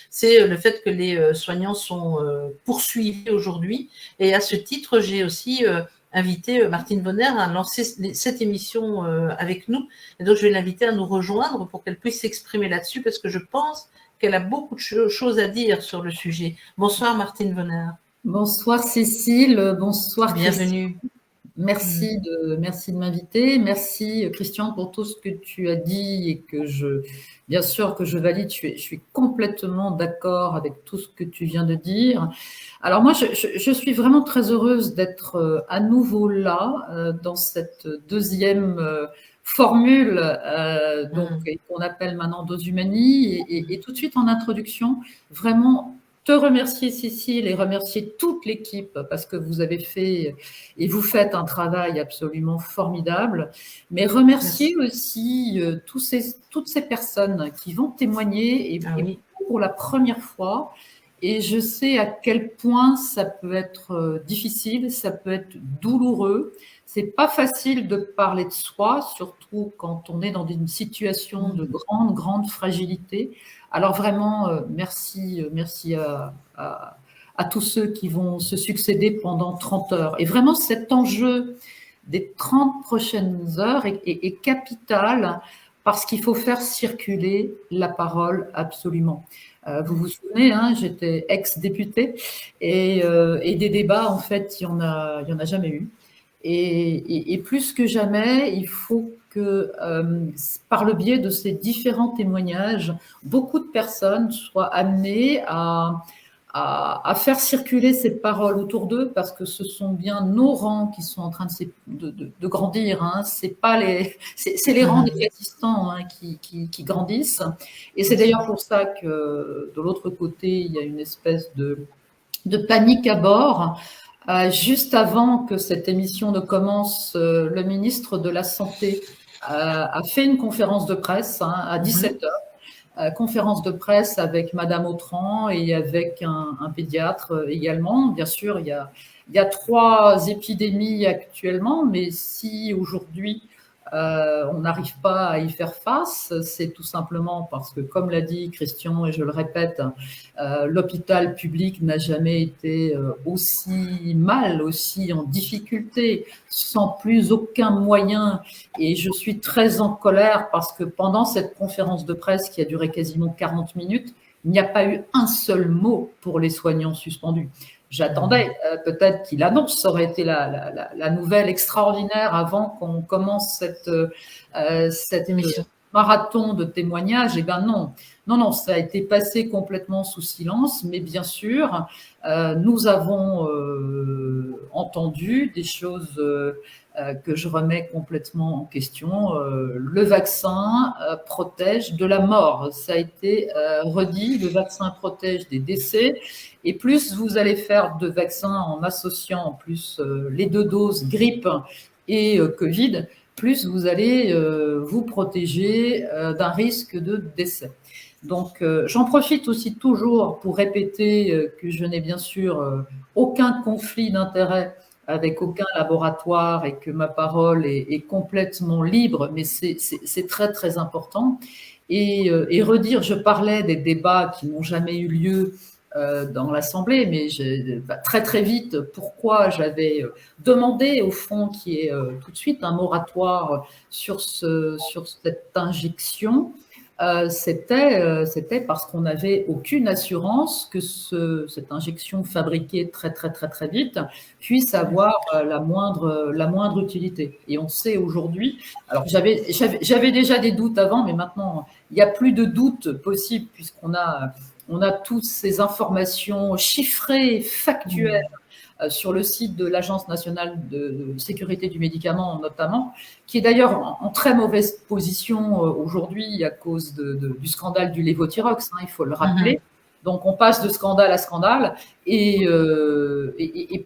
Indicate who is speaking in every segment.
Speaker 1: C'est le fait que les soignants sont poursuivis aujourd'hui. Et à ce titre, j'ai aussi invité Martine Bonner à lancer cette émission avec nous. Et donc, je vais l'inviter à nous rejoindre pour qu'elle puisse s'exprimer là-dessus, parce que je pense qu'elle a beaucoup de choses à dire sur le sujet. Bonsoir Martine Bonner.
Speaker 2: Bonsoir Cécile, bonsoir
Speaker 1: Bienvenue.
Speaker 2: Christian. Merci de m'inviter. Merci Christian pour tout ce que tu as dit et bien sûr que je valide. Je suis complètement d'accord avec tout ce que tu viens de dire. Alors moi, je suis vraiment très heureuse d'être à nouveau là dans cette deuxième formule qu'on appelle maintenant Dose Humani et tout de suite en introduction, vraiment te remercier Cécile et remercier toute l'équipe parce que vous avez fait et vous faites un travail absolument formidable, mais remercier aussi toutes ces personnes qui vont témoigner et pour la première fois. Et je sais à quel point ça peut être difficile, ça peut être douloureux. C'est pas facile de parler de soi, surtout quand on est dans une situation de grande fragilité. Alors vraiment, merci à tous ceux qui vont se succéder pendant 30 heures. Et vraiment, cet enjeu des 30 prochaines heures est capital parce qu'il faut faire circuler la parole absolument. Vous vous souvenez, hein, j'étais ex-députée et des débats, en fait, il y en a jamais eu. Et plus que jamais, il faut que, par le biais de ces différents témoignages, beaucoup de personnes soient amenées à faire circuler ces paroles autour d'eux, parce que ce sont bien nos rangs qui sont en train de grandir. Hein. C'est les rangs des résistants hein, qui grandissent. Et c'est d'ailleurs pour ça que de l'autre côté, il y a une espèce de panique à bord. Juste avant que cette émission ne commence, le ministre de la Santé a fait une conférence de presse hein, à 17h. Conférence de presse avec Madame Autran et avec un pédiatre également. Bien sûr, il y a 3 épidémies actuellement, mais si aujourd'hui on n'arrive pas à y faire face, c'est tout simplement parce que, comme l'a dit Christian, et je le répète, l'hôpital public n'a jamais été aussi mal, aussi en difficulté, sans plus aucun moyen. Et je suis très en colère parce que pendant cette conférence de presse qui a duré quasiment 40 minutes, il n'y a pas eu un seul mot pour les soignants suspendus. J'attendais peut-être qu'il annonce, ça aurait été la nouvelle extraordinaire avant qu'on commence cette émission. Marathon de témoignages. Eh bien non, ça a été passé complètement sous silence, mais bien sûr, nous avons entendu des choses que je remets complètement en question. Le vaccin protège de la mort. Ça a été redit, le vaccin protège des décès. Et plus vous allez faire de vaccins en associant en plus les 2 doses grippe et Covid, plus vous allez vous protéger d'un risque de décès. Donc, j'en profite aussi toujours pour répéter que je n'ai bien sûr aucun conflit d'intérêt avec aucun laboratoire et que ma parole est complètement libre, mais c'est très, très important. Et redire, je parlais des débats qui n'ont jamais eu lieu dans l'Assemblée, mais très très vite, pourquoi j'avais demandé au fond qu'il y ait tout de suite un moratoire sur cette injection, c'était parce qu'on n'avait aucune assurance que cette injection fabriquée très très très très vite puisse avoir la moindre utilité. Et on sait aujourd'hui, alors j'avais déjà des doutes avant, mais maintenant il n'y a plus de doutes possibles puisqu'on a toutes ces informations chiffrées, factuelles, sur le site de l'Agence nationale de sécurité du médicament notamment, qui est d'ailleurs en très mauvaise position aujourd'hui à cause du scandale du lévothyrox, hein, il faut le rappeler. Donc on passe de scandale à scandale et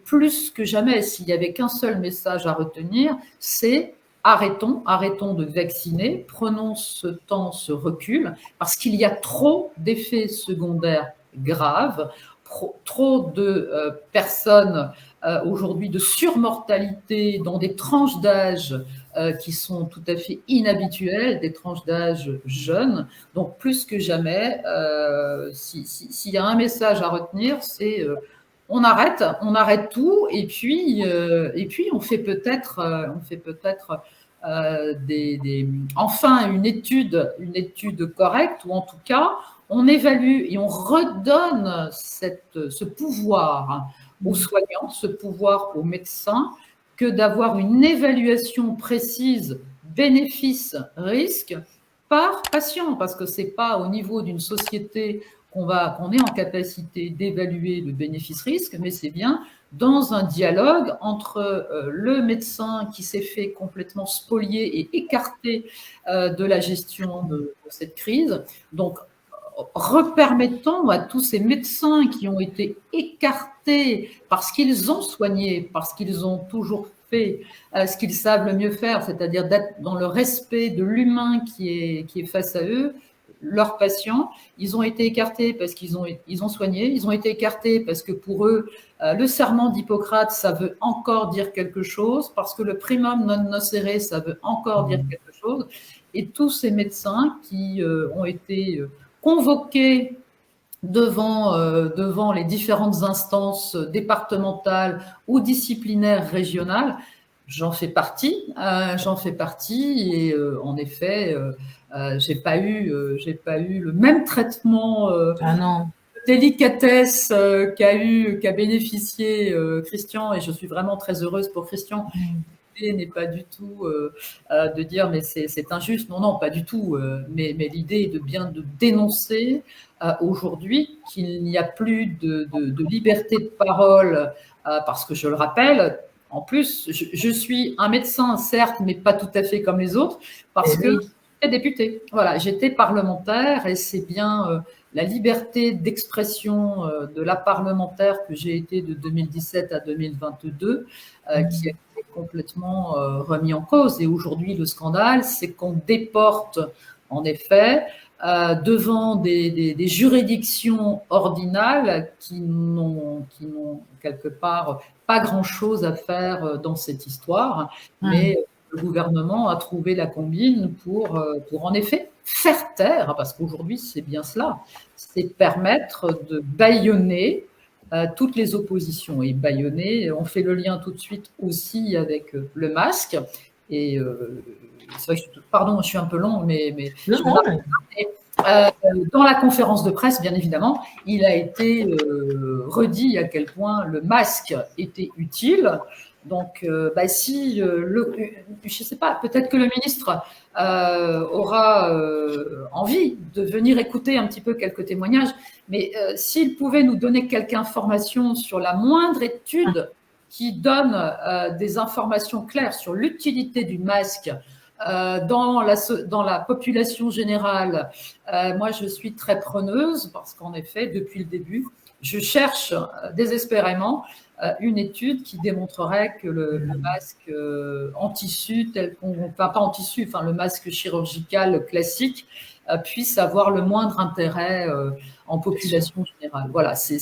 Speaker 2: plus que jamais, s'il n'y avait qu'un seul message à retenir, c'est arrêtons de vacciner, prenons ce temps, ce recul, parce qu'il y a trop d'effets secondaires graves, trop de personnes aujourd'hui de surmortalité dans des tranches d'âge qui sont tout à fait inhabituelles, des tranches d'âge jeunes. Donc plus que jamais, s'il y a un message à retenir, c'est on arrête tout, et puis on fait peut-être enfin une étude correcte, ou en tout cas on évalue et on redonne ce pouvoir aux soignants, ce pouvoir aux médecins, que d'avoir une évaluation précise bénéfice-risque par patient, parce que c'est pas au niveau d'une société qu'on est en capacité d'évaluer le bénéfice-risque, mais c'est bien dans un dialogue entre le médecin qui s'est fait complètement spolier et écarter de la gestion de cette crise. Donc, repermettons à tous ces médecins qui ont été écartés parce qu'ils ont soigné, parce qu'ils ont toujours fait ce qu'ils savent le mieux faire, c'est-à-dire d'être dans le respect de l'humain qui est face à eux, leurs patients. Ils ont été écartés parce qu'ils ont soigné, ils ont été écartés parce que pour eux, le serment d'Hippocrate, ça veut encore dire quelque chose, parce que le primum non nocere, ça veut encore dire quelque chose. Et tous ces médecins qui ont été convoqués devant les différentes instances départementales ou disciplinaires régionales, j'en fais partie, et en effet, j'ai pas eu le même traitement délicatesse qu'a bénéficié Christian, et je suis vraiment très heureuse pour Christian. L'idée n'est pas du tout de dire mais c'est injuste, non, pas du tout, mais l'idée est de dénoncer aujourd'hui qu'il n'y a plus de liberté de parole, parce que je le rappelle, en plus, je suis un médecin, certes, mais pas tout à fait comme les autres, parce que j'étais députée. Voilà, j'étais parlementaire, et c'est bien la liberté d'expression de la parlementaire que j'ai été de 2017 à 2022 qui a été complètement remis en cause. Et aujourd'hui, le scandale, c'est qu'on déporte, en effet, devant des juridictions ordinales qui n'ont quelque part pas grand-chose à faire dans cette histoire, mais le gouvernement a trouvé la combine pour en effet faire taire, parce qu'aujourd'hui c'est bien cela, c'est permettre de bâillonner toutes les oppositions. Et bâillonner, on fait le lien tout de suite aussi avec le masque. Et c'est vrai que pardon, je suis un peu long, mais dans la conférence de presse, bien évidemment, il a été redit à quel point le masque était utile. Donc, si je ne sais pas, peut-être que le ministre aura envie de venir écouter un petit peu quelques témoignages, mais s'il pouvait nous donner quelques informations sur la moindre étude qui donne des informations claires sur l'utilité du masque dans la population générale, moi je suis très preneuse, parce qu'en effet, depuis le début, je cherche désespérément une étude qui démontrerait que le masque en tissu, pas en tissu, enfin le masque chirurgical classique, puisse avoir le moindre intérêt en population générale. Voilà, c'est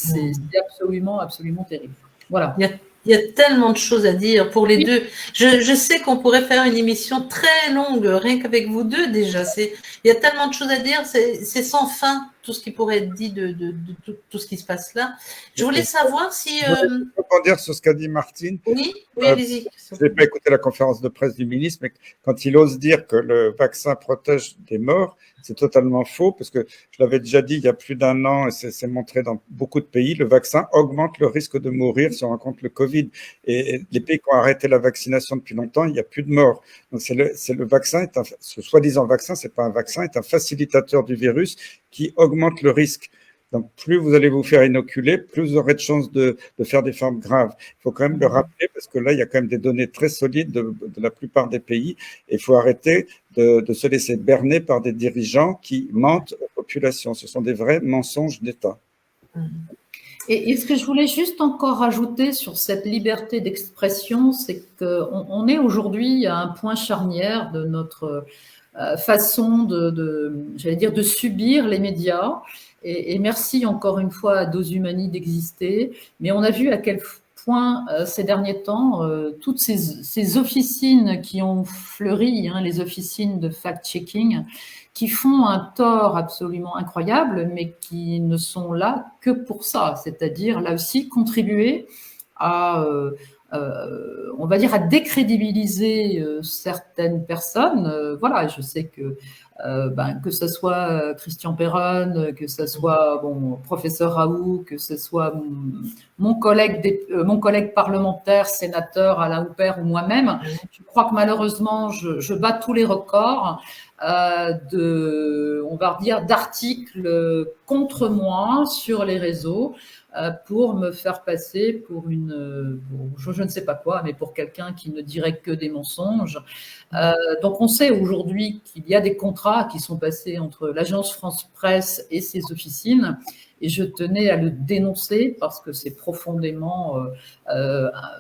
Speaker 2: absolument, absolument terrible. Voilà.
Speaker 1: Il y a tellement de choses à dire pour les deux. Je sais qu'on pourrait faire une émission très longue, rien qu'avec vous deux déjà. Il y a tellement de choses à dire, c'est sans fin tout ce qui pourrait être dit de tout ce qui se passe là. Je voulais savoir si...
Speaker 3: Je peux dire sur ce qu'a dit Martine.
Speaker 1: Oui, allez-y.
Speaker 3: Je n'ai pas écouté la conférence de presse du ministre, mais quand il ose dire que le vaccin protège des morts, c'est totalement faux, parce que je l'avais déjà dit il y a plus d'un an, et c'est montré dans beaucoup de pays, le vaccin augmente le risque de mourir si on rencontre le Covid. Et les pays qui ont arrêté la vaccination depuis longtemps, il n'y a plus de morts. Donc c'est le vaccin, ce soi-disant vaccin, c'est pas un vaccin, est un facilitateur du virus qui augmente le risque. Donc, plus vous allez vous faire inoculer, plus vous aurez de chances de faire des formes graves. Il faut quand même le rappeler, parce que là, il y a quand même des données très solides de la plupart des pays. Et il faut arrêter de se laisser berner par des dirigeants qui mentent aux populations. Ce sont des vrais mensonges d'État.
Speaker 2: Et ce que je voulais juste encore ajouter sur cette liberté d'expression, c'est qu'on est aujourd'hui à un point charnière de notre façon j'allais dire, de subir les médias. Et merci encore une fois à Dose Humani d'exister. Mais on a vu à quel point ces derniers temps, toutes ces officines qui ont fleuri, hein, les officines de fact-checking, qui font un tort absolument incroyable, mais qui ne sont là que pour ça, c'est-à-dire là aussi contribuer à, on va dire, à décrédibiliser certaines personnes. Voilà, je sais que ce soit Christian Perron, que ce soit professeur Raoult, que ce soit mon collègue parlementaire, sénateur Alain Houpert ou moi-même, je crois que malheureusement, je bats tous les records on va dire, d'articles contre moi sur les réseaux pour me faire passer pour je ne sais pas quoi, mais pour quelqu'un qui ne dirait que des mensonges. Donc on sait aujourd'hui qu'il y a des contrats qui sont passés entre l'agence France Presse et ses officines, et je tenais à le dénoncer parce que c'est profondément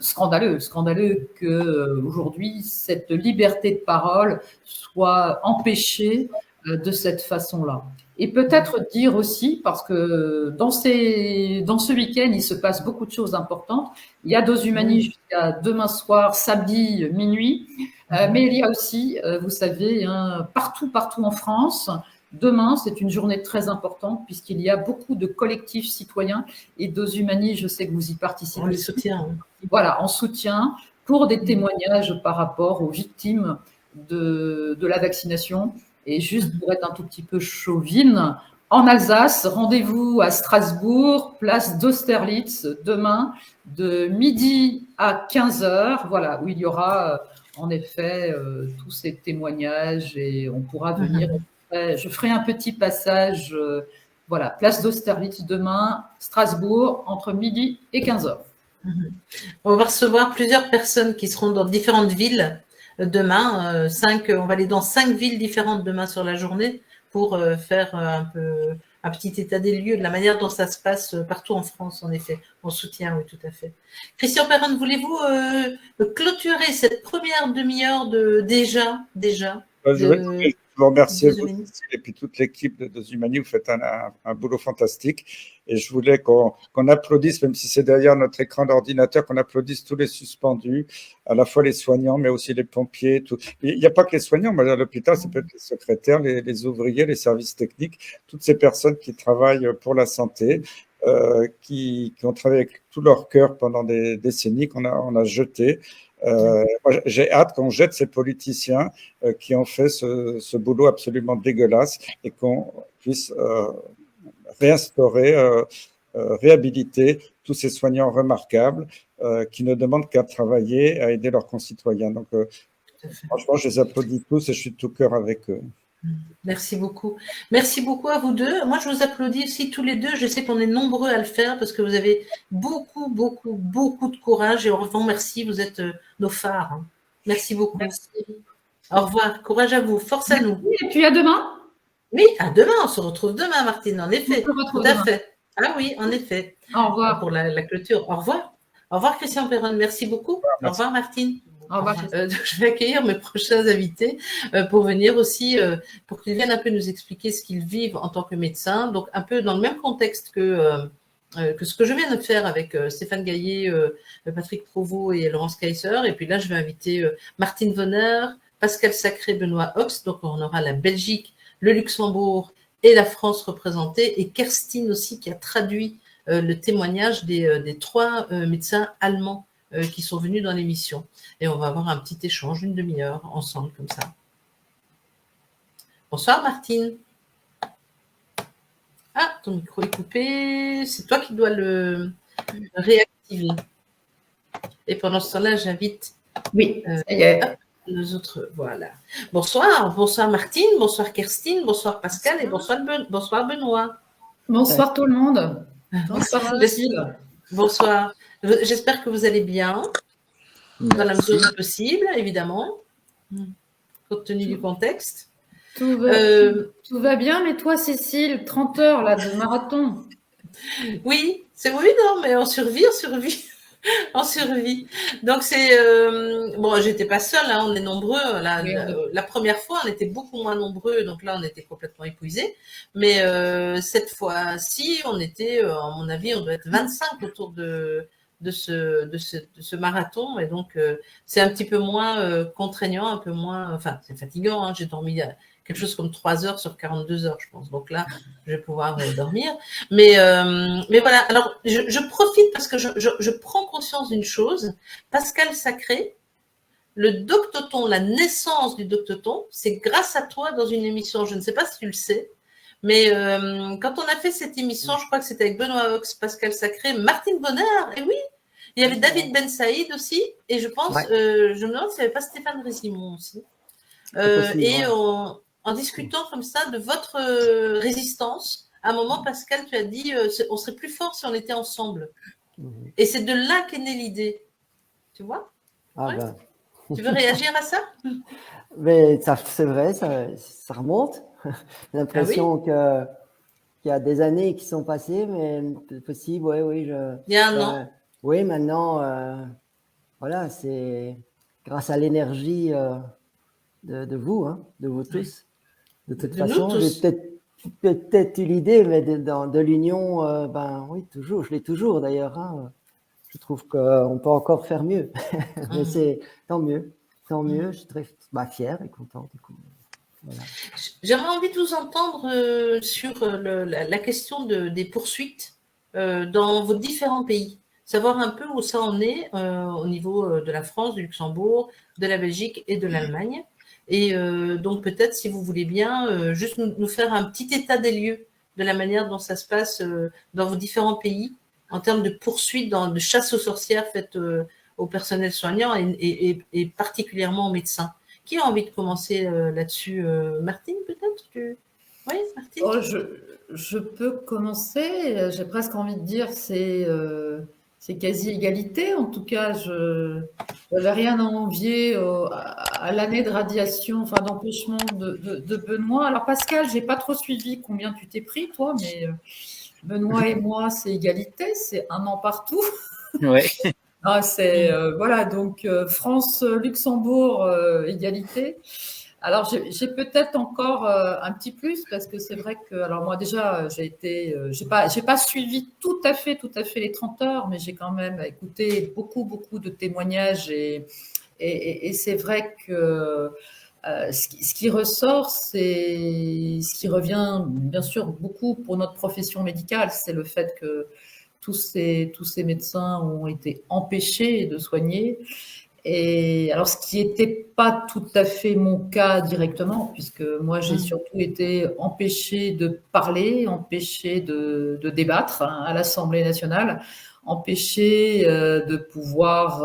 Speaker 2: scandaleux que aujourd'hui cette liberté de parole soit empêchée de cette façon-là. Et peut-être dire aussi, parce que dans ce week-end, il se passe beaucoup de choses importantes. Il y a Dos Humani jusqu'à demain soir, samedi, minuit. Mais il y a aussi, vous savez, hein, partout en France, demain, c'est une journée très importante puisqu'il y a beaucoup de collectifs citoyens. Et Dos Humani, je sais que vous y participez.
Speaker 1: On les soutient.
Speaker 2: Voilà, en soutien pour des témoignages par rapport aux victimes de la vaccination. Et juste pour être un tout petit peu chauvine, en Alsace, rendez-vous à Strasbourg, place d'Austerlitz, demain, de midi à 15h, voilà, où il y aura en effet tous ces témoignages et on pourra venir. Je ferai un petit passage, voilà, place d'Austerlitz demain, Strasbourg, entre midi et 15h.
Speaker 1: On va recevoir plusieurs personnes qui seront dans différentes villes demain. On va aller dans 5 villes différentes demain sur la journée pour faire un petit état des lieux de la manière dont ça se passe partout en France, en effet. On soutient, oui, tout à fait. Christian Perron, voulez-vous clôturer cette première demi-heure déjà
Speaker 3: Je vous remercie, vous et puis toute l'équipe de Dos Humani, vous faites un boulot fantastique. Et je voulais qu'on applaudisse, même si c'est derrière notre écran d'ordinateur, qu'on applaudisse tous les suspendus, à la fois les soignants, mais aussi les pompiers. Tout. Il n'y a pas que les soignants, mais à l'hôpital, c'est peut-être les secrétaires, les ouvriers, les services techniques, toutes ces personnes qui travaillent pour la santé, qui ont travaillé avec tout leur cœur pendant des décennies, qu'on a jeté. J'ai hâte qu'on jette ces politiciens qui ont fait ce boulot absolument dégueulasse et qu'on puisse réinstaurer, réhabiliter tous ces soignants remarquables qui ne demandent qu'à travailler, à aider leurs concitoyens. Donc, franchement, je les applaudis tous et je suis de tout cœur avec eux.
Speaker 1: Merci beaucoup. Merci beaucoup à vous deux. Moi, je vous applaudis aussi tous les deux. Je sais qu'on est nombreux à le faire parce que vous avez beaucoup de courage et on vous remercie. Vous êtes nos phares. Hein. Merci beaucoup.
Speaker 2: Merci.
Speaker 1: Au revoir. Courage à vous. Force à nous.
Speaker 2: Et puis à demain.
Speaker 1: Oui, à demain. On se retrouve demain, Martine. En effet. Tout à fait. Ah oui, en effet.
Speaker 2: Au revoir.
Speaker 1: Pour la clôture. Au revoir. Au revoir, Christian Perron. Merci beaucoup. Merci. Au revoir, Martine. Au revoir. Je vais accueillir mes prochains invités pour venir aussi, pour qu'ils viennent un peu nous expliquer ce qu'ils vivent en tant que médecins. Donc, un peu dans le même contexte que ce que je viens de faire avec Stéphane Gaillet, Patrick Provost et Laurence Kaiser. Et puis là, je vais inviter Martine Vonner, Pascal Sacré, Benoît Ox. Donc, on aura la Belgique, le Luxembourg et la France représentée. Et Kerstin aussi qui a traduit le témoignage des 3 médecins allemands qui sont venus dans l'émission. Et on va avoir un petit échange, une demi-heure, ensemble, comme ça. Bonsoir, Martine. Ah, ton micro est coupé. C'est toi qui dois le réactiver. Et pendant ce temps-là, j'invite les autres. Voilà. Bonsoir Martine, bonsoir Kerstin, bonsoir Pascal et bonsoir Benoît.
Speaker 2: Bonsoir tout le monde. Bonsoir Cécile.
Speaker 1: Bonsoir. J'espère que vous allez bien, dans la mesure du possible, évidemment, compte tenu du contexte.
Speaker 2: Tout va bien, mais toi, Cécile, 30 heures là, de marathon.
Speaker 1: Oui, non, mais on survit. On survit. Donc, bon, j'étais pas seule, hein, on est nombreux. La première fois, on était beaucoup moins nombreux, donc là, on était complètement épuisés. Mais cette fois-ci, on était, à mon avis, on doit être 25 autour de de ce marathon. Et donc, c'est un petit peu moins contraignant, un peu moins... Enfin, c'est fatigant. Hein, j'ai dormi quelque chose comme 3 heures sur 42 heures, je pense. Donc là, je vais pouvoir dormir. Mais voilà. Alors, je profite parce que je prends conscience d'une chose. Pascal Sacré, le Doctoton, la naissance du Doctoton, c'est grâce à toi dans une émission. Je ne sais pas si tu le sais. Mais quand on a fait cette émission, je crois que c'était avec Benoît Ox, Pascal Sacré, Martine Bonner, et oui, il y avait David Ben Saïd aussi, et je pense, je me demande s'il n'y avait pas Stéphane Résimon aussi. Et en discutant comme ça de votre résistance, à un moment, Pascal, tu as dit, on serait plus fort si on était ensemble. Et c'est de là qu'est née l'idée. Tu vois? Tu veux réagir à ça?
Speaker 4: Mais c'est vrai, ça remonte. J'ai l'impression qu'il y a des années qui sont passées, mais c'est possible, oui.
Speaker 1: Il y a un an.
Speaker 4: Oui, maintenant, voilà, c'est grâce à l'énergie de vous, hein, de vous tous. De toute façon, j'ai peut-être eu l'idée, mais de l'union, oui, toujours, je l'ai toujours d'ailleurs. Hein. Je trouve qu'on peut encore faire mieux. Mais c'est tant mieux. Je suis très fière et contente.
Speaker 1: Voilà. J'aurais envie de vous entendre sur la question des poursuites dans vos différents pays. Savoir un peu où ça en est au niveau de la France, du Luxembourg, de la Belgique et de l'Allemagne. Et donc peut-être, si vous voulez bien, juste nous faire un petit état des lieux de la manière dont ça se passe dans vos différents pays en termes de poursuites, de chasse aux sorcières faites au personnel soignant et particulièrement aux médecins. Qui a envie de commencer là-dessus? Martine, peut-être? Oui, Martine?
Speaker 2: Oh, je peux commencer. J'ai presque envie de dire c'est quasi égalité. En tout cas, je n'avais rien à envier à l'année de radiation, enfin d'empêchement de Benoît. Alors Pascal, j'ai pas trop suivi combien tu t'es pris, toi, mais Benoît et moi, c'est égalité, c'est 1 an partout.
Speaker 5: Ouais.
Speaker 2: Ah, voilà, donc France, Luxembourg, égalité. Alors j'ai peut-être encore un petit plus parce que c'est vrai que, alors moi déjà j'ai pas suivi tout à fait les 30 heures, mais j'ai quand même écouté beaucoup de témoignages et c'est vrai que ce qui ressort, c'est ce qui revient bien sûr beaucoup pour notre profession médicale, c'est le fait que tous ces médecins ont été empêchés de soigner. Et alors, ce qui n'était pas tout à fait mon cas directement, puisque moi, j'ai surtout été empêchée de parler, empêchée de débattre à l'Assemblée nationale, empêchée de pouvoir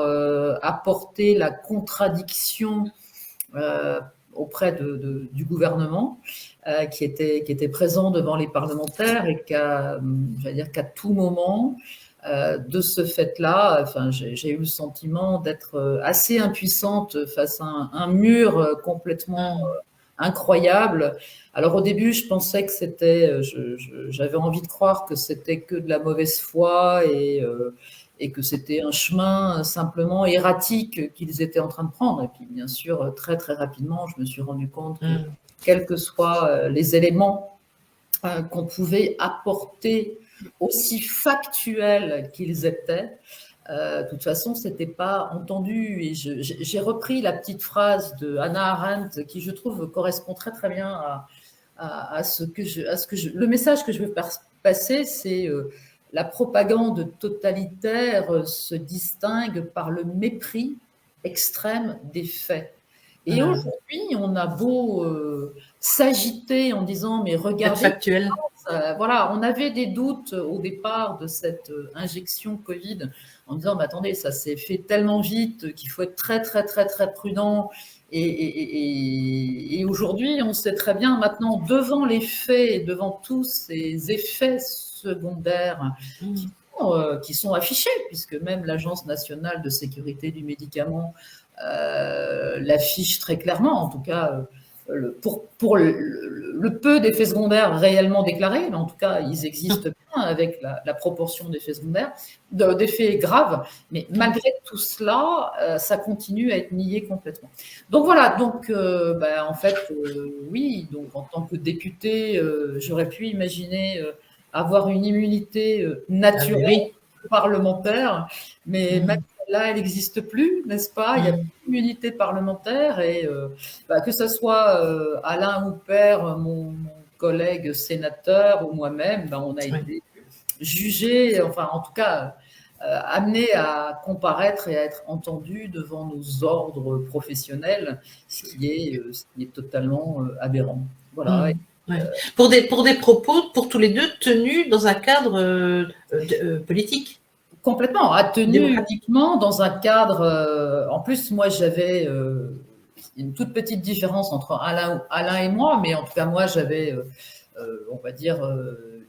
Speaker 2: apporter la contradiction auprès du gouvernement qui était présent devant les parlementaires et qu'à tout moment, de ce fait-là, enfin, j'ai eu le sentiment d'être assez impuissante face à un mur complètement incroyable. Alors au début, je pensais que j'avais envie de croire que c'était que de la mauvaise foi et que c'était un chemin simplement erratique qu'ils étaient en train de prendre. Et puis bien sûr, très très rapidement, je me suis rendu compte que quels que soient les éléments qu'on pouvait apporter, aussi factuels qu'ils étaient, de toute façon, c'était pas entendu. Et j'ai repris la petite phrase de Hannah Arendt qui, je trouve, correspond très très bien à le message que je veux passer, c'est la propagande totalitaire se distingue par le mépris extrême des faits. Et aujourd'hui, on a beau s'agiter en disant mais regardez,
Speaker 1: factuel.
Speaker 2: Voilà, on avait des doutes au départ de cette injection Covid en disant mais attendez, ça s'est fait tellement vite qu'il faut être très très très très prudent. Et aujourd'hui, on sait très bien maintenant, devant les faits et devant tous ces effets secondaires qui sont affichés, puisque même l'Agence nationale de sécurité du médicament l'affiche très clairement, en tout cas pour le peu d'effets secondaires réellement déclarés, mais en tout cas ils existent bien avec la proportion d'effets secondaires, d'effets graves, mais malgré tout cela, ça continue à être nié complètement. Donc voilà, donc en fait, oui, donc en tant que député, j'aurais pu imaginer avoir une immunité naturelle. parlementaire, mais même là, elle n'existe plus, n'est-ce pas? Il n'y a plus d'immunité parlementaire et que ce soit Alain Houpert, mon collègue sénateur ou moi-même, on a été jugés, enfin en tout cas amenés à comparaître et à être entendus devant nos ordres professionnels, ce qui est totalement aberrant. Voilà.
Speaker 1: Pour des propos, pour tous les deux, tenus dans un cadre politique.
Speaker 2: Complètement, tenu uniquement dans un cadre. En plus, moi, j'avais une toute petite différence entre Alain et moi, mais en tout cas, moi, j'avais, on va dire,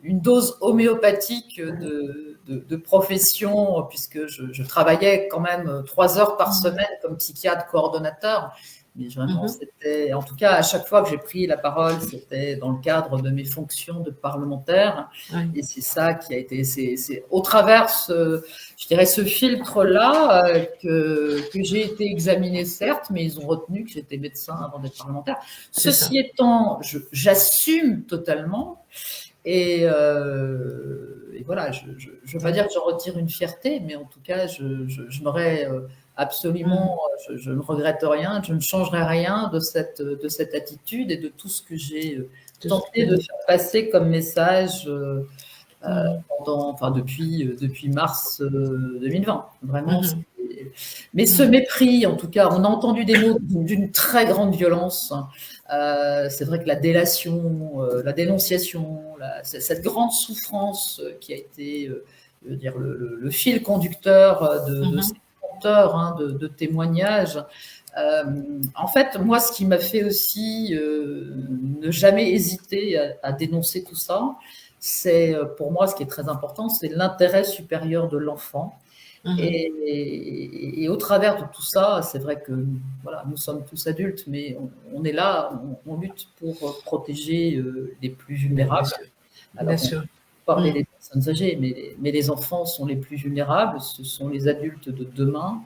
Speaker 2: une dose homéopathique de profession, puisque je travaillais quand même 3 heures par semaine comme psychiatre coordonnateur. Mais vraiment, c'était, en tout cas, à chaque fois que j'ai pris la parole, c'était dans le cadre de mes fonctions de parlementaire. Et c'est ça qui a été, c'est au travers, je dirais, ce filtre-là que j'ai été examinée, certes, mais ils ont retenu que j'étais médecin avant d'être parlementaire. Ceci étant, j'assume totalement. Et voilà, je ne veux pas dire que j'en retire une fierté, mais en tout cas, je n'aurais absolument, je ne regrette rien, je ne changerai rien de cette attitude et de tout ce que j'ai tenté de faire passer comme message depuis mars 2020. Vraiment. Mais ce mépris, en tout cas, on a entendu des mots d'une très grande violence. C'est vrai que la délation, la dénonciation, cette grande souffrance qui a été le fil conducteur de ces conteurs de témoignages. En fait, moi, ce qui m'a fait aussi ne jamais hésiter à dénoncer tout ça, c'est pour moi, ce qui est très important, c'est l'intérêt supérieur de l'enfant. Et au travers de tout ça, c'est vrai que voilà, nous sommes tous adultes, mais on est là, on lutte pour protéger les plus vulnérables. Alors, on parlait des personnes âgées, mais les enfants sont les plus vulnérables, ce sont les adultes de demain.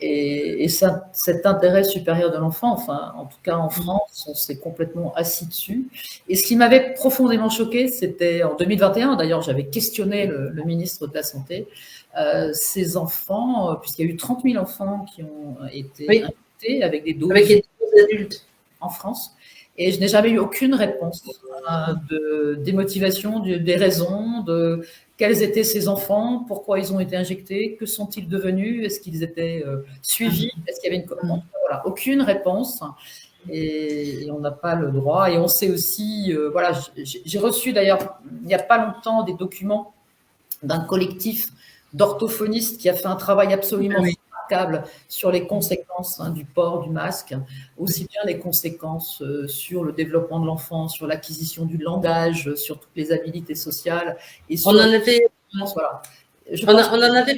Speaker 2: Et cet intérêt supérieur de l'enfant, enfin, en tout cas en France, on s'est complètement assis dessus. Et ce qui m'avait profondément choqué, c'était en 2021, d'ailleurs, j'avais questionné le ministre de la Santé, ces enfants, puisqu'il y a eu 30 000 enfants qui ont été injectés avec des doses
Speaker 1: adultes
Speaker 2: en France. Et je n'ai jamais eu aucune réponse des motivations, des raisons, de quels étaient ces enfants, pourquoi ils ont été injectés, que sont-ils devenus, est-ce qu'ils étaient suivis, est-ce qu'il y avait une... Voilà, aucune réponse. Et on n'a pas le droit. Et on sait aussi, voilà, j'ai reçu d'ailleurs, il n'y a pas longtemps, des documents d'un collectif d'orthophonistes qui a fait un travail absolument remarquable sur les conséquences du port du masque, aussi bien les conséquences sur le développement de l'enfant, sur l'acquisition du langage, sur toutes les habilités sociales. Et sur
Speaker 1: on en avait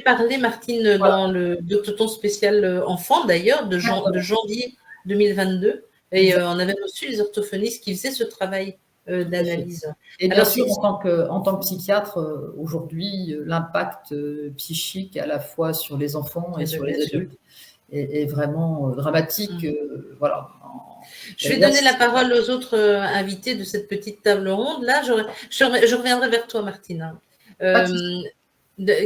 Speaker 1: parlé, Martine, dans le Doctoton spécial enfant, d'ailleurs, de janvier 2022. Et on avait reçu les orthophonistes qui faisaient ce travail d'analyse.
Speaker 2: Et bien sûr, en tant que psychiatre, aujourd'hui, l'impact psychique à la fois sur les enfants et sur les adultes est vraiment dramatique. Voilà.
Speaker 1: Je vais donner la parole aux autres invités de cette petite table ronde. Là, je reviendrai vers toi, Martine.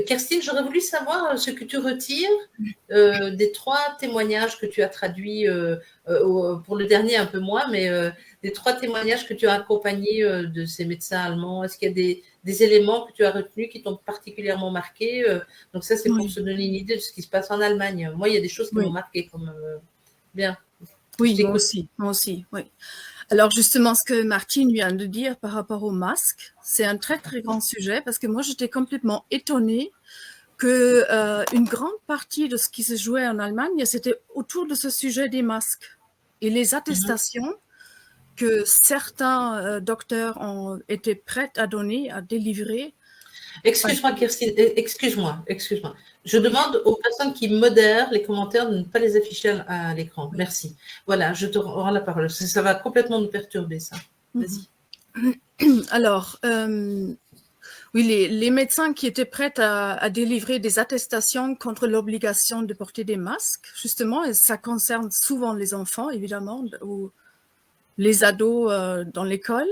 Speaker 1: Kerstine, j'aurais voulu savoir ce que tu retires des 3 témoignages que tu as traduits, pour le dernier un peu moins, mais des 3 témoignages que tu as accompagnés de ces médecins allemands. Est-ce qu'il y a des éléments que tu as retenus qui t'ont particulièrement marqué? Donc ça, c'est pour se donner une idée de ce qui se passe en Allemagne. Moi, il y a des choses qui m'ont marqué comme bien.
Speaker 5: Oui, moi aussi, oui. Alors justement, ce que Martine vient de dire par rapport au masque, c'est un très très grand sujet parce que moi j'étais complètement étonnée que une grande partie de ce qui se jouait en Allemagne, c'était autour de ce sujet des masques et les attestations que certains docteurs ont été prêts à donner, à délivrer.
Speaker 1: Excuse-moi, Kerstine, excuse-moi. Je demande aux personnes qui modèrent les commentaires de ne pas les afficher à l'écran. Merci. Voilà, je te rends la parole. Ça va complètement nous perturber, ça. Vas-y.
Speaker 5: Alors, oui, les médecins qui étaient prêts à délivrer des attestations contre l'obligation de porter des masques, justement, et ça concerne souvent les enfants, évidemment, ou les ados dans l'école.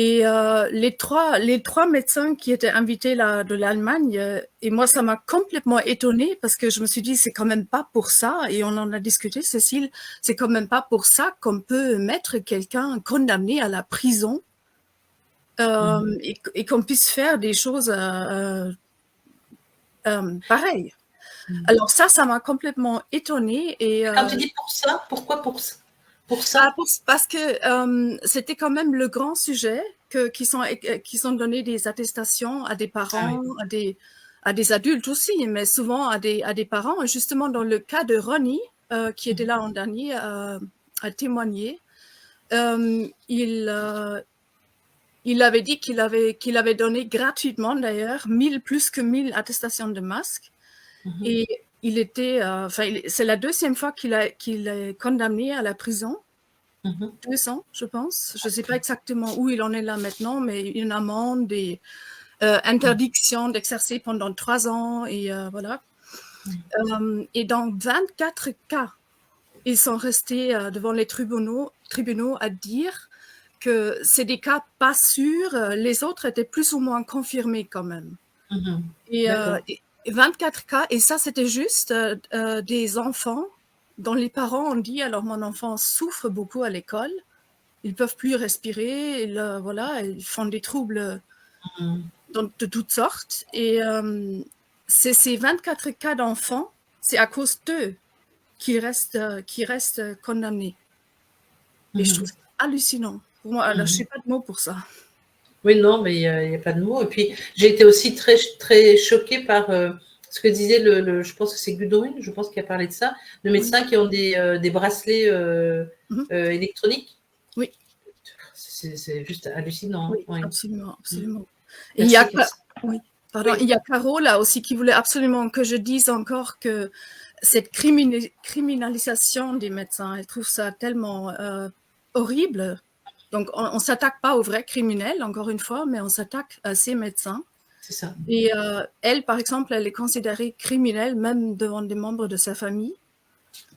Speaker 5: Et les trois médecins qui étaient invités là, de l'Allemagne, et moi, ça m'a complètement étonnée parce que je me suis dit, c'est quand même pas pour ça, et on en a discuté, Cécile, c'est quand même pas pour ça qu'on peut mettre quelqu'un condamné à la prison et qu'on puisse faire des choses pareilles. Alors ça m'a complètement étonnée. Et,
Speaker 1: quand tu dis pour ça, pourquoi pour ça? Pour ça?
Speaker 5: Parce que c'était quand même le grand sujet qui sont donnés des attestations à des parents, à des adultes aussi, mais souvent à des parents. Et justement, dans le cas de Ronnie, qui était là l'an dernier à témoigner, il avait dit qu'il avait donné gratuitement, d'ailleurs, plus que 1000 attestations de masques. Et il était, c'est la deuxième fois qu'il est condamné à la prison. 2 ans, je pense. Je ne sais pas exactement où il en est là maintenant, mais une amende, des interdictions d'exercer pendant 3 ans, et voilà. Et dans 24 cas, ils sont restés devant les tribunaux à dire que c'est des cas pas sûrs. Les autres étaient plus ou moins confirmés quand même. Et 24 cas, et ça, c'était juste des enfants dont les parents ont dit, alors mon enfant souffre beaucoup à l'école, ils peuvent plus respirer, voilà, ils font des troubles de toutes sortes. Et c'est ces 24 cas d'enfants, c'est à cause d'eux qui restent condamnés. Et je trouve ça hallucinant. Pour moi, alors, je n'ai pas de mots pour ça.
Speaker 1: Oui, non, mais il n'y a pas de mots. Et puis, j'ai été aussi très, très choquée par ce que disait je pense que c'est Gudrun, je pense qu'il a parlé de ça, le médecin qui ont des bracelets électroniques.
Speaker 5: Oui.
Speaker 1: C'est juste hallucinant.
Speaker 5: Oui, oui. Absolument, absolument. Et il y a Caro là aussi qui voulait absolument que je dise encore que cette criminalisation des médecins, elle trouve ça tellement horrible. Donc, on ne s'attaque pas aux vrais criminels, encore une fois, mais on s'attaque à ces médecins.
Speaker 1: C'est ça.
Speaker 5: Et elle, par exemple, elle est considérée criminelle même devant des membres de sa famille.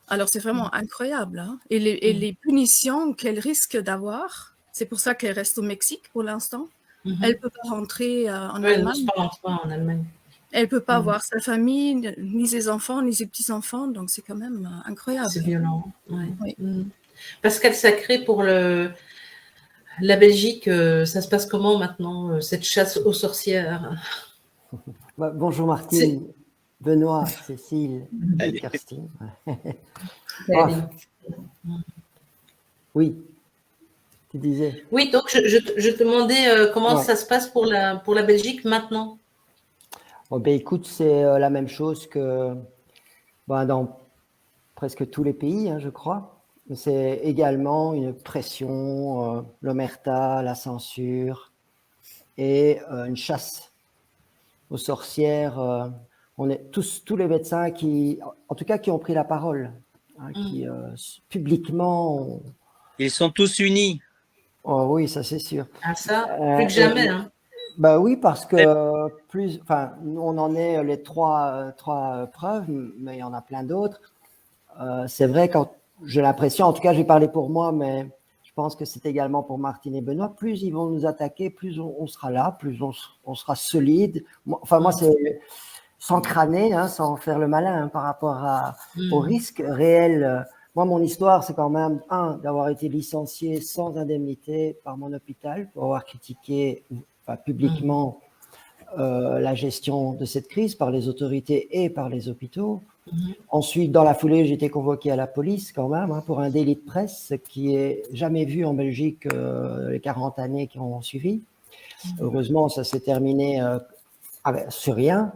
Speaker 5: Alors, c'est vraiment incroyable. Hein? Et les punitions qu'elle risque d'avoir, c'est pour ça qu'elle reste au Mexique pour l'instant. Elle ne peut pas rentrer en Allemagne.
Speaker 1: En Allemagne.
Speaker 5: Elle ne peut pas voir sa famille, ni ses enfants, ni ses petits-enfants. Donc, c'est quand même incroyable.
Speaker 1: C'est violent. Ouais.
Speaker 5: Oui.
Speaker 1: Pascal Sacré, pour la Belgique, ça se passe comment maintenant, cette chasse aux sorcières?
Speaker 4: Bonjour Martine, Benoît, Cécile et Kirstine. Oui, tu disais.
Speaker 1: Oui, donc je te demandais comment ça se passe pour la Belgique maintenant.
Speaker 4: Écoute, c'est la même chose que dans presque tous les pays, je crois. C'est également une pression, l'omerta, la censure et une chasse aux sorcières. On est tous les médecins qui ont pris la parole, qui publiquement.
Speaker 6: Ils sont tous unis.
Speaker 4: Oh oui, ça c'est sûr.
Speaker 1: Ah ça, plus que jamais.
Speaker 4: Bah oui, parce que nous on en est les trois preuves, mais il y en a plein d'autres. C'est vrai, quand j'ai l'impression, en tout cas, j'ai parlé pour moi, mais je pense que c'est également pour Martine et Benoît. Plus ils vont nous attaquer, plus on sera là, plus on sera solide. Moi, c'est sans crâner, sans faire le malin par rapport au risque réel. Moi, mon histoire, c'est quand même, d'avoir été licencié sans indemnité par mon hôpital pour avoir critiqué publiquement la gestion de cette crise par les autorités et par les hôpitaux. Ensuite, dans la foulée, j'ai été convoqué à la police quand même pour un délit de presse, ce qui est jamais vu en Belgique les 40 années qui ont suivi. Heureusement, ça s'est terminé sur rien.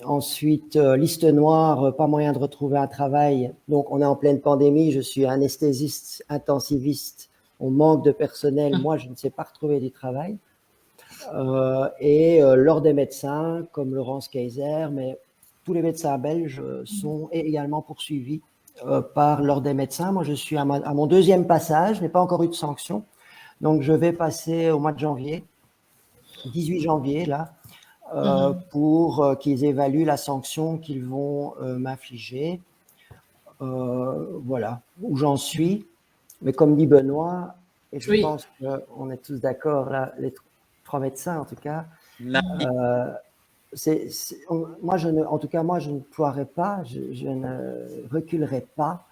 Speaker 4: Ensuite, liste noire, pas moyen de retrouver un travail. Donc, on est en pleine pandémie. Je suis anesthésiste, intensiviste. On manque de personnel. Moi, je ne sais pas retrouver du travail. Et l'ordre des médecins, comme Laurence Kayser, mais tous les médecins belges sont également poursuivis par l'ordre des médecins. Moi, je suis à mon deuxième passage, je n'ai pas encore eu de sanction. Donc, je vais passer au mois de janvier, 18 janvier, là, pour qu'ils évaluent la sanction qu'ils vont m'infliger. Voilà où j'en suis. Mais comme dit Benoît, et je pense qu'on est tous d'accord, là, les 3 médecins en tout cas. Moi, en tout cas, moi, je ne ploierai pas, je ne reculerai pas,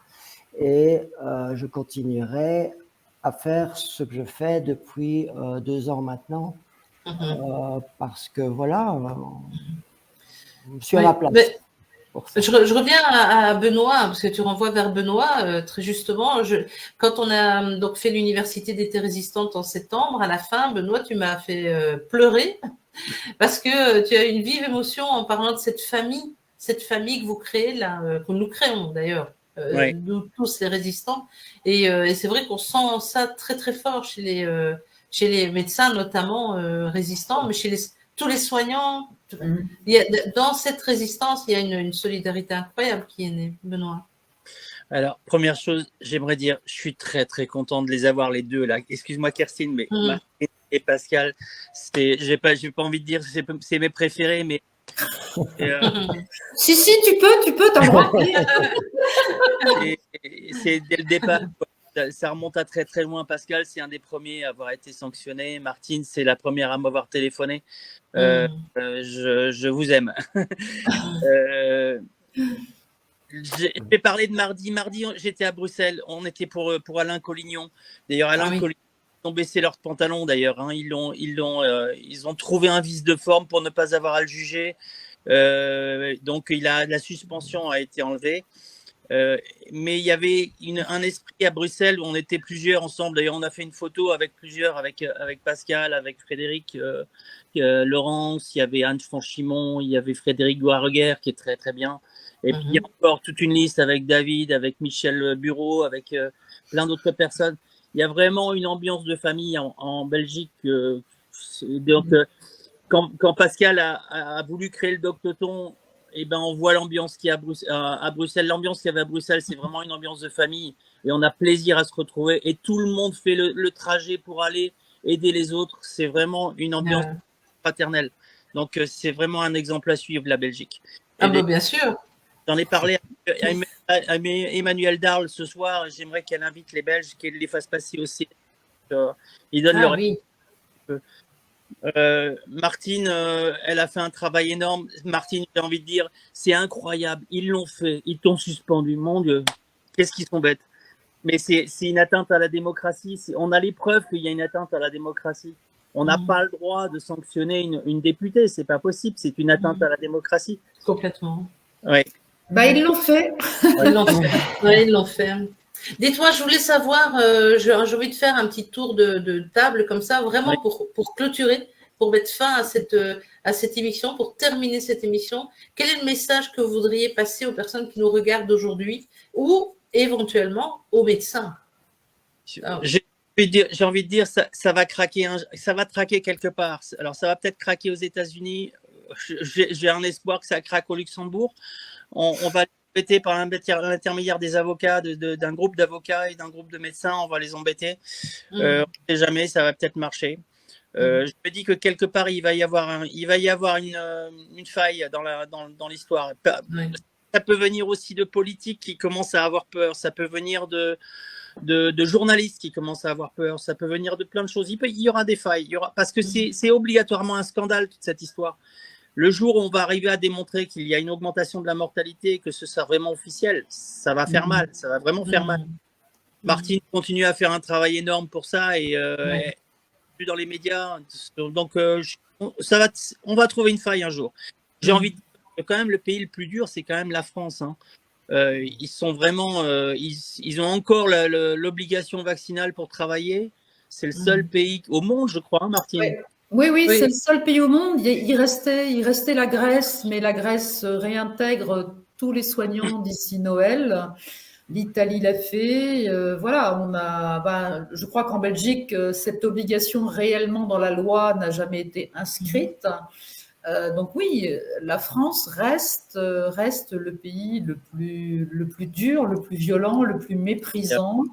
Speaker 4: et je continuerai à faire ce que je fais depuis 2 ans maintenant, parce que voilà, je suis à ma place.
Speaker 1: Je reviens à Benoît, parce que tu renvoies vers Benoît, très justement. Quand on a donc fait l'université d'été résistante en septembre, à la fin, Benoît, tu m'as fait pleurer, parce que tu as une vive émotion en parlant de cette famille que vous créez là, que nous créons d'ailleurs, nous tous les résistants. Et c'est vrai qu'on sent ça très très fort chez les médecins notamment résistants, mais chez tous les soignants. Dans cette résistance, il y a une solidarité incroyable qui est née, Benoît.
Speaker 6: Alors, première chose, j'aimerais dire, je suis très très content de les avoir les deux là. Excuse-moi Kerstin, mais Martine et Pascal, j'ai pas envie de dire c'est mes préférés, mais
Speaker 2: si tu peux, t'as le droit.
Speaker 6: C'est dès le départ. Ça remonte à très très loin. Pascal, c'est un des premiers à avoir été sanctionné. Martine, c'est la première à m'avoir téléphoné. Je vous aime. J'ai parlé de mardi. Mardi, j'étais à Bruxelles. On était pour Alain Collignon. D'ailleurs, Alain Collignon, ils ont baissé leurs pantalons. D'ailleurs, hein. Ils ont trouvé un vice de forme pour ne pas avoir à le juger. Donc, la suspension a été enlevée. Mais il y avait un esprit à Bruxelles où on était plusieurs ensemble. D'ailleurs, on a fait une photo avec plusieurs, avec Pascal, avec Frédéric Laurence, il y avait Anne Franchimont, il y avait Frédéric Guareguer qui est très très bien. Et puis il y a encore toute une liste avec David, avec Michel Bureau, avec plein d'autres personnes. Il y a vraiment une ambiance de famille en Belgique. Donc, quand Pascal a voulu créer le Doctoton, on voit l'ambiance qu'il y a à Bruxelles. L'ambiance qu'il y avait à Bruxelles, c'est vraiment une ambiance de famille. Et on a plaisir à se retrouver. Et tout le monde fait le trajet pour aller aider les autres. C'est vraiment une ambiance fraternelle. Donc, c'est vraiment un exemple à suivre, la Belgique.
Speaker 1: Bien sûr.
Speaker 6: J'en ai parlé à Emmanuel Darle ce soir. J'aimerais qu'elle invite les Belges, qu'elle les fasse passer aussi. Ils donnent leur... Martine, elle a fait un travail énorme. Martine, j'ai envie de dire, c'est incroyable. Ils l'ont fait. Ils t'ont suspendu. Mon Dieu, qu'est-ce qu'ils sont bêtes. Mais c'est une atteinte à la démocratie. On a les preuves qu'il y a une atteinte à la démocratie. On n'a pas le droit de sanctionner une députée. C'est pas possible. C'est une atteinte à la démocratie.
Speaker 1: Complètement.
Speaker 6: Oui.
Speaker 2: Ils l'ont fait.
Speaker 1: Ils l'ont fait. Dis-toi, je voulais savoir, j'ai envie de faire un petit tour de table comme ça, vraiment pour clôturer, pour mettre fin à cette émission, pour terminer cette émission. Quel est le message que vous voudriez passer aux personnes qui nous regardent aujourd'hui ou éventuellement aux médecins?
Speaker 6: J'ai envie de dire, ça va craquer, ça va craquer quelque part. Alors, ça va peut-être craquer aux États-Unis. J'ai un espoir que ça craque au Luxembourg. On va embêter par l'intermédiaire des avocats, d'un groupe d'avocats et d'un groupe de médecins, on va les embêter. On ne sait jamais, ça va peut-être marcher. Je me dis que quelque part, il va y avoir une faille dans l'histoire. Ça peut venir aussi de politiques qui commencent à avoir peur, ça peut venir de journalistes qui commencent à avoir peur, ça peut venir de plein de choses. Il y aura des failles, parce que c'est obligatoirement un scandale, toute cette histoire. Le jour où on va arriver à démontrer qu'il y a une augmentation de la mortalité, que ce sera vraiment officiel, ça va faire mal, ça va vraiment faire mal. Martine continue à faire un travail énorme pour ça et plus dans les médias. Donc, on va trouver une faille un jour. J'ai envie de dire que quand même le pays le plus dur, c'est quand même la France. Hein. Ils sont vraiment, ils ont encore l'obligation vaccinale pour travailler. C'est le seul pays au monde, je crois, hein, Martine.
Speaker 2: Oui, c'est le seul pays au monde. Il restait la Grèce, mais la Grèce réintègre tous les soignants d'ici Noël. L'Italie l'a fait. Voilà, je crois qu'en Belgique, cette obligation réellement dans la loi n'a jamais été inscrite. Donc oui, la France reste le pays le plus dur, le plus violent, le plus méprisant.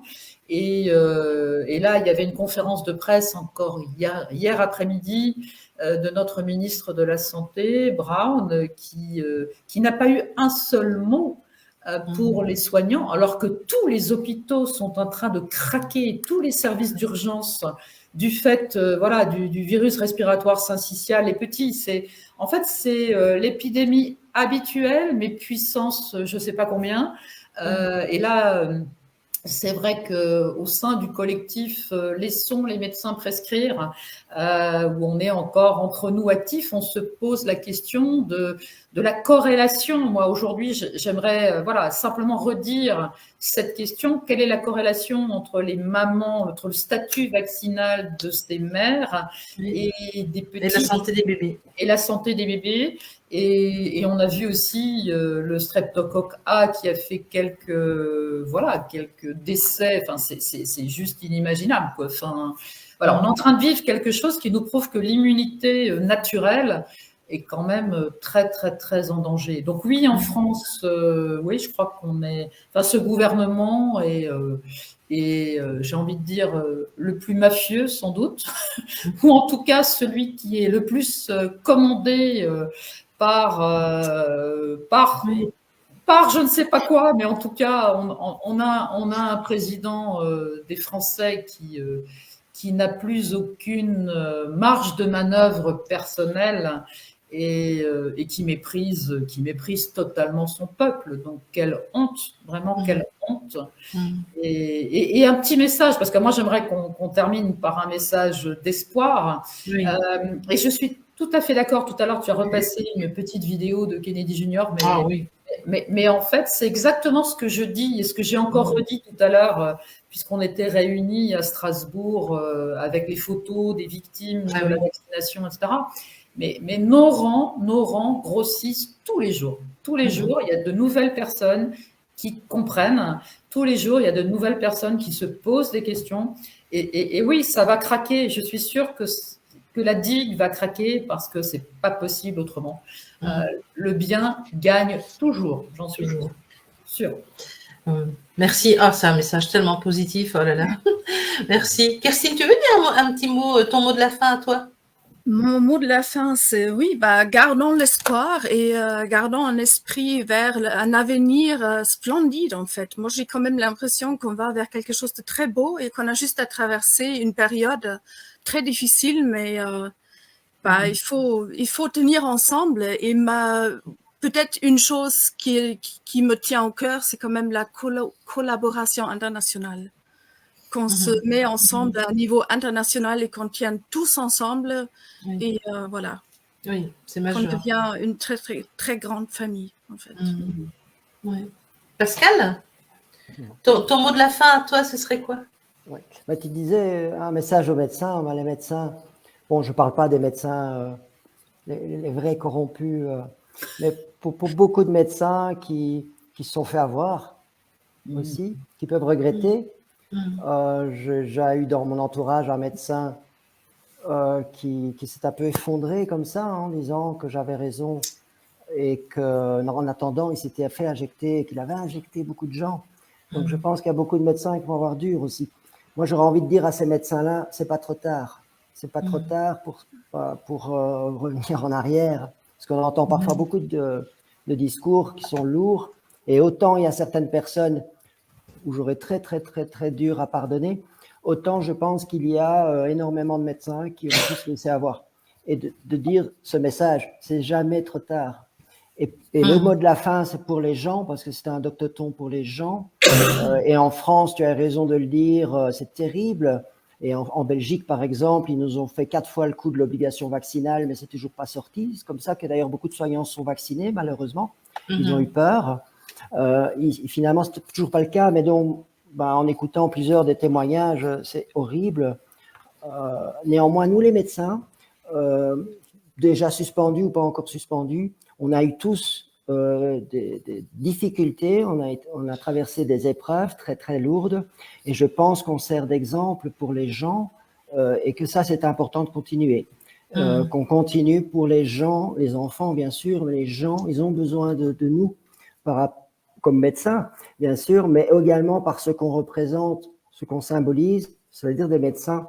Speaker 2: Et là, il y avait une conférence de presse encore hier après-midi de notre ministre de la Santé, Brown, qui n'a pas eu un seul mot pour les soignants, alors que tous les hôpitaux sont en train de craquer, tous les services d'urgence du fait voilà, du virus respiratoire syncytial est petit. En fait, c'est l'épidémie habituelle, mais puissance je ne sais pas combien. Et là, c'est vrai qu'au sein du collectif Laissons les médecins prescrire, où on est encore entre nous actifs, on se pose la question de la corrélation. Moi, aujourd'hui, j'aimerais voilà, simplement redire cette question. Quelle est la corrélation entre les mamans, entre le statut vaccinal de ces mères et des petits,
Speaker 1: et la santé des bébés.
Speaker 2: Et la santé des bébés. Et on a vu aussi le streptocoque A qui a fait quelques décès. Enfin, c'est juste inimaginable, quoi. Enfin, voilà, on est en train de vivre quelque chose qui nous prouve que l'immunité naturelle est quand même très, très, très en danger. Donc oui, en France, oui, je crois qu'on est... Enfin, ce gouvernement est... j'ai envie de dire le plus mafieux sans doute, ou en tout cas celui qui est le plus commandé par je ne sais pas quoi, mais en tout cas on a un président des Français qui n'a plus aucune marge de manœuvre personnelle et qui méprise totalement son peuple. Donc quelle honte, vraiment quelle honte. Et un petit message, parce que moi j'aimerais qu'on termine par un message d'espoir.
Speaker 1: Oui.
Speaker 2: Et je suis tout à fait d'accord. Tout à l'heure, tu as repassé une petite vidéo de Kennedy Junior, mais en fait, c'est exactement ce que je dis et ce que j'ai encore redit tout à l'heure, puisqu'on était réunis à Strasbourg avec les photos des victimes de la vaccination, etc. Mais nos rangs grossissent tous les jours. Tous les jours, il y a de nouvelles personnes qui comprennent. Tous les jours, il y a de nouvelles personnes qui se posent des questions. Et oui, ça va craquer. Je suis sûre que la digue va craquer parce que c'est pas possible autrement. Le bien gagne toujours, j'en suis sûre.
Speaker 1: Merci. Ah, c'est un message tellement positif. Oh là là. Merci. Kirstine, tu veux dire un petit mot, ton mot de la fin à toi?
Speaker 5: Mon mot de la fin, c'est oui, gardons l'espoir et gardons un esprit vers un avenir splendide, en fait. Moi, j'ai quand même l'impression qu'on va vers quelque chose de très beau et qu'on a juste à traverser une période très difficile, mais il faut tenir ensemble. Et peut-être une chose qui me tient au cœur, c'est quand même la collaboration internationale. Qu'on se met ensemble à un niveau international et qu'on tienne tous ensemble. Et voilà.
Speaker 1: Oui, c'est majeur.
Speaker 5: On devient une très, très, très grande famille, en fait.
Speaker 1: Oui. Pascal, ton mot de la fin à toi, ce serait quoi?
Speaker 4: Tu disais un message aux médecins. Les médecins, bon, je ne parle pas des médecins, les vrais corrompus, mais pour beaucoup de médecins qui se sont fait avoir aussi, qui peuvent regretter. J'ai eu dans mon entourage un médecin qui s'est un peu effondré comme ça en disant que j'avais raison et qu'en attendant il s'était fait injecter, qu'il avait injecté beaucoup de gens. Donc je pense qu'il y a beaucoup de médecins qui vont avoir dur aussi. Moi j'aurais envie de dire à ces médecins-là, c'est pas trop tard. C'est pas trop tard pour revenir en arrière, parce qu'on entend parfois beaucoup de discours qui sont lourds, et autant il y a certaines personnes où j'aurais très, très, très, très dur à pardonner, autant je pense qu'il y a énormément de médecins qui ont pu se laisser avoir. Et de dire ce message, c'est jamais trop tard. Et le mot de la fin, c'est pour les gens, parce que c'est un doctoton pour les gens. Et en France, tu as raison de le dire, c'est terrible. Et en Belgique, par exemple, ils nous ont fait 4 fois le coup de l'obligation vaccinale, mais c'est toujours pas sorti. C'est comme ça que d'ailleurs beaucoup de soignants sont vaccinés, malheureusement. Ils ont eu peur. Finalement, c'est toujours pas le cas, mais donc, en écoutant plusieurs des témoignages, c'est horrible. Néanmoins, nous les médecins, déjà suspendus ou pas encore suspendus, on a eu tous des difficultés, on a traversé des épreuves très très lourdes, et je pense qu'on sert d'exemple pour les gens, et que ça c'est important de continuer. Qu'on continue pour les gens, les enfants bien sûr, mais les gens, ils ont besoin de nous comme médecins, bien sûr, mais également par ce qu'on représente, ce qu'on symbolise, c'est-à-dire des médecins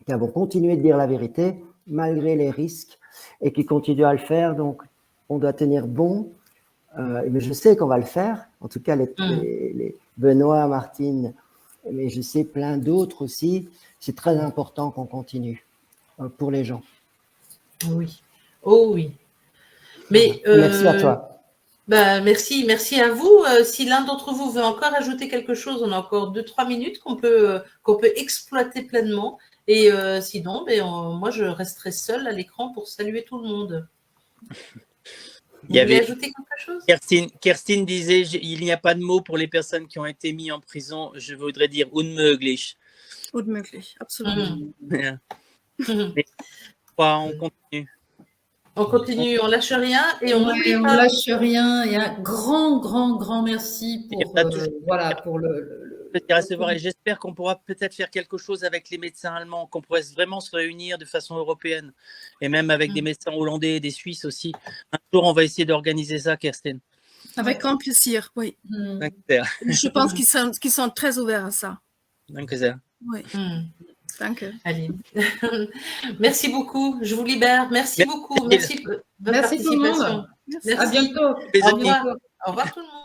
Speaker 4: qui vont continuer de dire la vérité malgré les risques et qui continuent à le faire. Donc, on doit tenir bon Mais je sais qu'on va le faire. En tout cas, les Benoît, Martine, mais je sais plein d'autres aussi. C'est très important qu'on continue pour les gens.
Speaker 1: Oui. Oh oui. Mais,
Speaker 4: merci à toi.
Speaker 1: Merci à vous. Si l'un d'entre vous veut encore ajouter quelque chose, on a encore 2-3 minutes qu'on peut exploiter pleinement. Et sinon, moi, je resterai seule à l'écran pour saluer tout le monde. Vous voulez ajouter quelque chose?
Speaker 6: Kerstin disait, il n'y a pas de mots pour les personnes qui ont été mises en prison. Je voudrais dire unmöglich.
Speaker 5: Unmöglich, absolument.
Speaker 6: On continue.
Speaker 1: On continue, on lâche rien et on n'oublie pas.
Speaker 2: On lâche rien et un grand merci pour pour le
Speaker 6: recevoir. Et j'espère qu'on pourra peut-être faire quelque chose avec les médecins allemands, qu'on pourrait vraiment se réunir de façon européenne et même avec des médecins hollandais et des Suisses aussi. Un jour, on va essayer d'organiser ça, Kerstin.
Speaker 5: Avec grand plaisir, oui. Je pense qu'ils sont très ouverts à ça. Oui. Danke.
Speaker 1: Allez. Merci beaucoup. Je vous libère. Merci beaucoup. Merci de votre participation.
Speaker 2: Merci tout le monde. Merci. À bientôt.
Speaker 1: Au revoir. Au revoir tout le monde.